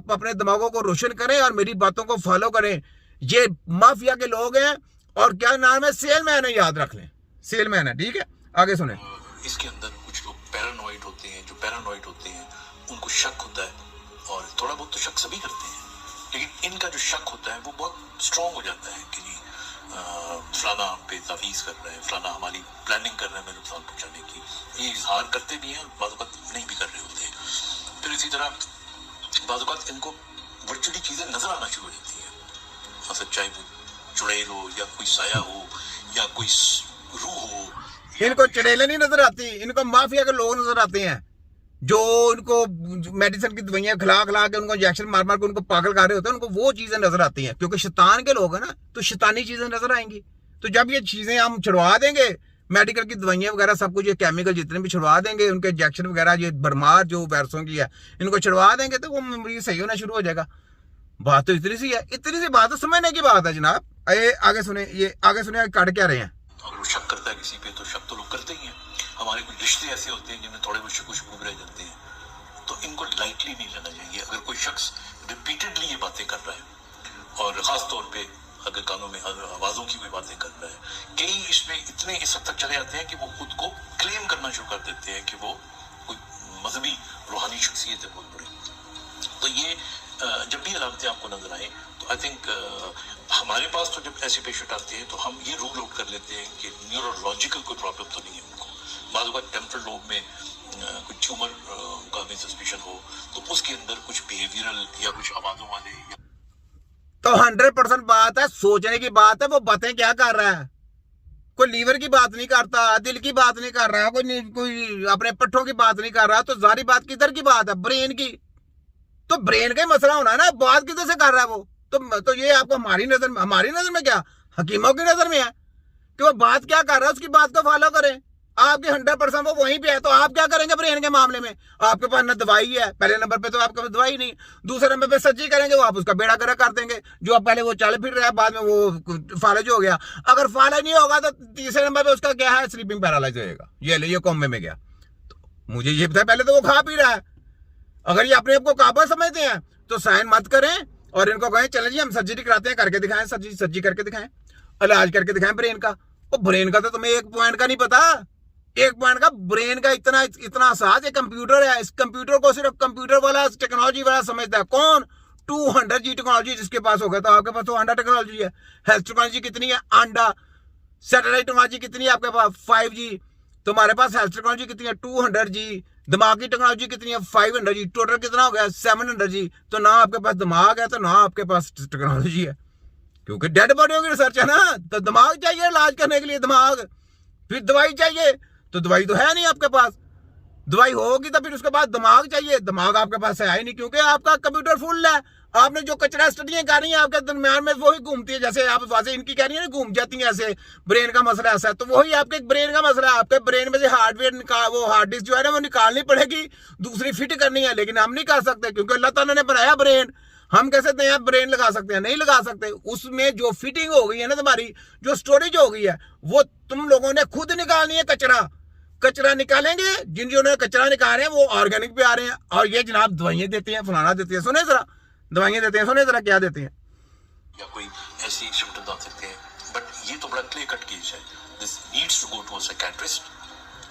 आप अपने दिमागों को रोशन करें और मेरी बातों को फॉलो करें। ये माफिया के लोग हैं और क्या नाम है, सेलमैन है, याद रख लें, सेलमैन है। ठीक है, आगे सुने। इसके अंदर कुछ लोग पैरानॉइड होते हैं, जो पैरानॉइड होते हैं उनको शक होता है, और थोड़ा बहुत तो शक सभी करते हैं, लेकिन इनका जो शक होता है वो बहुत स्ट्रांग हो जाता है कि फलाना हम पे तावीज़ कर रहे हैं, फलाना हमारी प्लानिंग कर रहे हैं मेरे नुकसान पहुंचाने की। ये इजहार करते भी हैं, बाज़ वक़्त नहीं भी कर रहे होते। फिर इसी तरह बाज़ वक़्त इनको वर्चुअली चीज़ें नजर आना शुरू हो जाती हैं, सच्चाई वो चुड़ैल हो या कोई साया हो या कोई रूह हो। इनको चुड़ैलें नहीं नजर आती, इनको माफिया के लोग नजर आते हैं, जो उनको मेडिसिन की दवाइयां खिला खिला के उनको इंजेक्शन मार मार के उनको पागल कर रहे होते हैं, उनको वो चीजें नजर आती हैं, क्योंकि शैतान के लोग हैं ना, तो शैतानी चीजें नजर आएंगी। तो जब ये चीजें हम छुड़वा देंगे, मेडिकल की दवाइयां वगैरह सब कुछ, ये केमिकल जितने भी छुड़वा देंगे, उनके इंजेक्शन वगैरह, ये भरमार जो वायरसों की है, इनको छुड़वा देंगे तो वो मरीज सही होना शुरू हो जाएगा। बात तो इतनी सी है, इतनी सी बात है, समझने की बात है जनाब। आगे सुने, ये आगे सुने काट क्या रहे हैं। अगर वो शक करता है किसी पे तो शक तो लोग करते ही हैं। हमारे कुछ रिश्ते ऐसे होते हैं जिनमें थोड़े बहुत शक शुबूत रह जाते हैं, तो इनको लाइटली नहीं लेना चाहिए। अगर कोई शख्स रिपीटेडली ये बातें कर रहा है और ख़ास तौर पे अगर कानों में आवाज़ों की कोई बातें कर रहा है, कई इसमें इतने इस हद तक चले जाते हैं कि वो खुद को क्लेम करना शुरू कर देते हैं कि वो कोई मजहबी रूहानी शख्सियत है बहुत बड़ी। तो ये जब भी अलामतें आपको नजर आए तो आई थिंक हमारे पास तो जब ऐसे पेशेंट आते हैं तो हम ये रूल आउट कर लेते हैं कि न्यूरोलॉजिकल कोई प्रॉब्लम तो नहीं है उनको। बाज़ वक़्त टेम्परल लोब में कुछ ट्यूमर का भी सस्पिशन हो तो उसके अंदर कुछ बिहेवियरल या कुछ आवाज़ों वाले तो 100% बात है, सोचने की बात है। वो बातें क्या कर रहा है, कोई लीवर की बात नहीं करता, दिल की बात नहीं कर रहा, कोई अपने पट्ठों की बात नहीं कर रहा, तो सारी बात किधर की बात है, ब्रेन की। तो ब्रेन का ही मसला होना है ना, बात किधर से कर रहा है वो। तो ये आपको हमारी नजर में क्या, हकीमों की नजर में है कि वो बात क्या कर रहा है, उसकी बात को फॉलो करें। आपके 100% वो वहीं पे है, तो आप क्या करेंगे ब्रेन के मामले में? आपके पास ना दवाई है, पहले नंबर पे तो आपके पास दवाई नहीं, दूसरे नंबर पे सच्ची करेंगे, वो आप उसका बेड़ा गर्क कर देंगे। जो आप पहले वो चल फिर रहा है, बाद में वो फालज हो गया। अगर फालज नहीं होगा तो तीसरे नंबर पे उसका क्या है, स्लीपिंग पैरालाइज होएगा, ये कोमे में गया। तो मुझे ये पता है, पहले तो वो खा पी रहा है। अगर ये अपने आप को काबा समझते हैं तो साइन मत करें और इनको कहें चले जी हम सर्जरी कराते हैं, करके दिखाएं, सर्जरी करके दिखाएं, इलाज करके दिखाएं ब्रेन का। और ब्रेन का तो तुम्हें एक पॉइंट का नहीं पता, एक पॉइंट का ब्रेन का इतना साज। एक कंप्यूटर है, इस कंप्यूटर को सिर्फ कंप्यूटर वाला, टेक्नोलॉजी वाला समझता है। कौन? 200G टेक्नोलॉजी जिसके पास होगा, तो आपके पास तो अंडा टेक्नोलॉजी है। हेल्थ टेक्नोलॉजी कितनी है? अंडा। सैटेलाइट टेक्नोलॉजी कितनी है आपके पास? 5G। तुम्हारे पास हेल्थ टेक्नोलॉजी कितनी है? 200G। दिमागी टेक्नोलॉजी कितनी है? 500G। टोटल कितना हो गया? 700G। तो ना आपके पास दिमाग है तो ना आपके पास टेक्नोलॉजी है, क्योंकि डेड बॉडियों की रिसर्च है ना। तो दिमाग चाहिए इलाज करने के लिए, दिमाग। फिर दवाई चाहिए, तो दवाई तो है नहीं आपके पास। दवाई होगी तो फिर उसके बाद दिमाग चाहिए, दिमाग आपके पास है ही नहीं, क्योंकि आपका कंप्यूटर फुल है। आपने जो कचरा स्टडियां कर रही हैं आपके दरमियान में, वही घूमती है। जैसे आप वाजे इनकी कह रही है ना, घूम जाती हैं ऐसे, ब्रेन का मसला ऐसा है, तो वही आपके ब्रेन का मसला है। आपके ब्रेन में से हार्डवेयर वो हार्ड डिस्क जो है ना, वो निकालनी पड़ेगी, दूसरी फिट करनी है। लेकिन हम नहीं कर सकते, क्योंकि अल्लाह ताला ने बनाया ब्रेन। हम कैसे नया ब्रेन लगा सकते हैं? नहीं लगा सकते। उसमें जो फिटिंग हो गई है ना, तुम्हारी जो स्टोरेज हो गई है, वो तुम लोगों ने खुद निकालनी है। कचरा निकालेंगे, जिन्होंने कचरा निकाले हैं वो ऑर्गेनिक पे आ रहे हैं। और ये जनाब दवाइयां देते हैं, फलाना देते हैं, सुने जरा, दवाइयां देते हैं, सुने जरा क्या देते हैं। या कोई ऐसी सिम्टम्स आ सकते हैं, बट ये तो बड़ा क्लियर कट केस है। This needs to go to a psychiatrist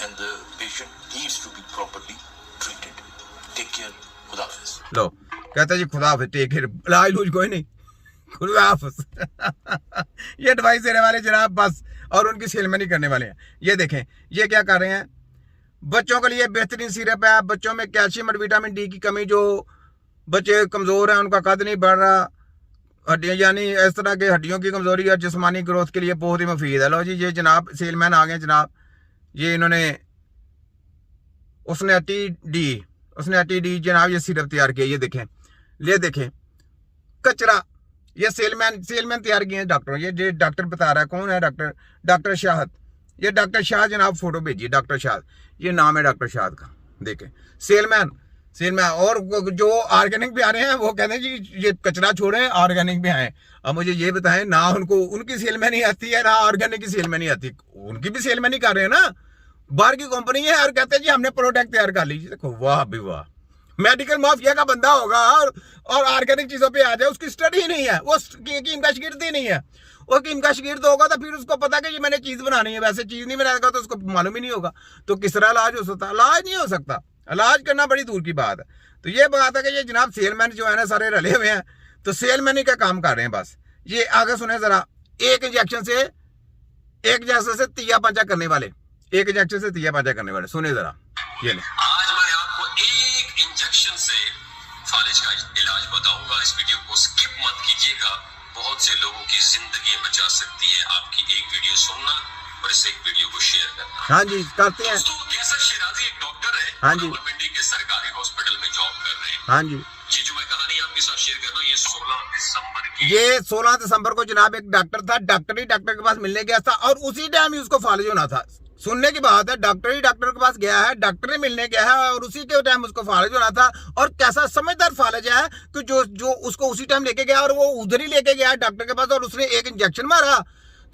and the patient needs to be properly treated. Take care, खुदा हाफिज। लो, कहता जी खुदा हाफिज, टेक केयर, इलाज लूज कोई नहीं, खुदा हाफिज। ये एडवाइस देने वाले जनाब बस, और उनकी सेलमनी करने वाले हैं। ये देखें ये क्या कर रहे हैं, बच्चों के लिए बेहतरीन सिरप है। बच्चों में कैल्शियम और विटामिन डी की कमी, जो बच्चे कमज़ोर हैं, उनका कद नहीं बढ़ रहा, हड्डियाँ यानी इस तरह के हड्डियों की कमज़ोरी और जिस्मानी ग्रोथ के लिए बहुत ही मुफीद है। लो जी, ये जनाब सेलमैन आ गए जनाब। ये इन्होंने उसने टी डी जनाब ये सिरप तैयार किया। ये देखें कचरा, ये सेलमैन तैयार किए हैं डॉक्टर। ये डॉक्टर बता रहा है, कौन है डॉक्टर शाहद। ये डॉक्टर शाह जनाब, फोटो भेजिए, डॉक्टर शाहद, ये नाम है डॉक्टर शाहद का। देखें सेलमैन। और जो ऑर्गेनिक पे आ रहे हैं वो कहते हैं जी ये कचरा छोड़ें, ऑर्गेनिक पे आए। अब मुझे ये बताएं, ना उनकी सेलमैनी आती है, ना ऑर्गेनिक की सेलमैनी आती, उनकी भी सेलमैनी कर रहे हैं ना। बाहर की कंपनी है और कहते हैं जी हमने प्रोडक्ट तैयार कर लीजिए। देखो वाह भी वाह, मेडिकल माफिया का बंदा होगा और ऑर्गेनिक चीजों पे आ जाए, उसकी स्टडी ही नहीं है, वो हकीम का शागिर्द ही नहीं है। वो हकीम का शागिर्द होगा तो फिर उसको पता कि ये मैंने चीज बनानी है, वैसे चीज नहीं बनाएगा तो उसको मालूम ही नहीं होगा। तो किस तरह इलाज हो सकता? इलाज नहीं हो सकता, इलाज करना बड़ी दूर की बात है। तो ये बात है कि ये जनाब सेलमैन जो है ना सारे रले हुए हैं, तो सेलमैन ही का काम कर रहे हैं बस। ये आगे सुने जरा, एक इंजेक्शन से तिया पांचा करने वाले, एक इंजेक्शन से तिया पांचा करने वाले, सुने जरा ये ले। आज मैं आपको एक इंजेक्शन से फालिज का इलाज बताऊंगा। इस वीडियो को स्किप मत कीजिएगा, बहुत से लोगों की जिंदगी बचा सकती है आपकी एक वीडियो सुनना और इस एक वीडियो को शेयर करना। हाँ जी करते हैं। दोस्तों, कैसर शिराजी एक डॉक्टर है, हाँ जी। रावलपिंडी के सरकारी हॉस्पिटल में जॉब कर रहे हैं। हाँ जी, ये जो मैं कहानी आपके साथ शेयर कर रहा हूँ, ये 16 दिसंबर की। ये 16 दिसंबर को जनाब एक डॉक्टर था, डॉक्टर के पास मिलने गया था और उसी टाइम ही उसको फालिज होना था। सुनने की बात है, डॉक्टर के पास गया है, डॉक्टर मिलने गया है और उसी के टाइम उसको फालिज होना था। और कैसा समझदार फालिज है कि जो उसको उसी टाइम लेके गया और वो उधर ही लेके गया डॉक्टर के पास और उसने एक इंजेक्शन मारा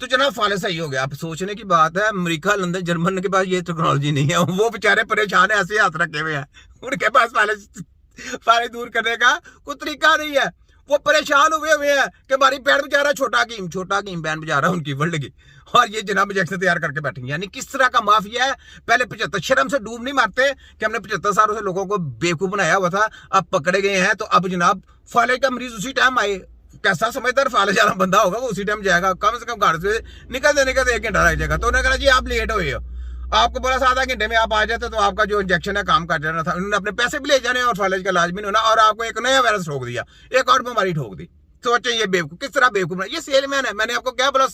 तो जनाब फालिज सही हो गया। आप सोचने की बात है, अमेरिका, लंदन, जर्मन के पास ये टेक्नोलॉजी नहीं है, वो बेचारे परेशान है, ऐसे हाथ रखे हुए हैं, उनके पास फालिज दूर करने का कोई तरीका नहीं है। वो परेशान हुए हैं कि हमारी बैंड बजा रहा छोटा हकीम बैंड बजा रहा उनकी वर्ल्ड की, और ये जनाब इंजेक्शन तैयार करके बैठेंगे। यानी किस तरह का माफिया है। पहले 75 शर्म से डूब नहीं मारते कि हमने 75 सालों से लोगों को बेवकूफ बनाया हुआ था, अब पकड़े गए हैं तो अब जनाब फालिज का मरीज उसी टाइम आए। कैसा समझदार फालिज वाला बंदा होगा, वो उसी टाइम जाएगा। कम से कम घर से निकलते 1 घंटा लग जाएगा। तो उन्होंने कहा जी आप लेट हुए हो, आपको बोला था आधा घंटे में आप आ जाते तो आपका जो इंजेक्शन है काम कर जाना था। उन्होंने अपने पैसे भी ले जाने और फालिज का इलाज भी नहीं होना और आपको एक नया वायरस ठोक दिया, एक और बीमारी ठोक दी। सोचे ये बेवकूफ, किस तरह बेवकूफ। ये सेलमैन है, मैंने आपको क्या बोला।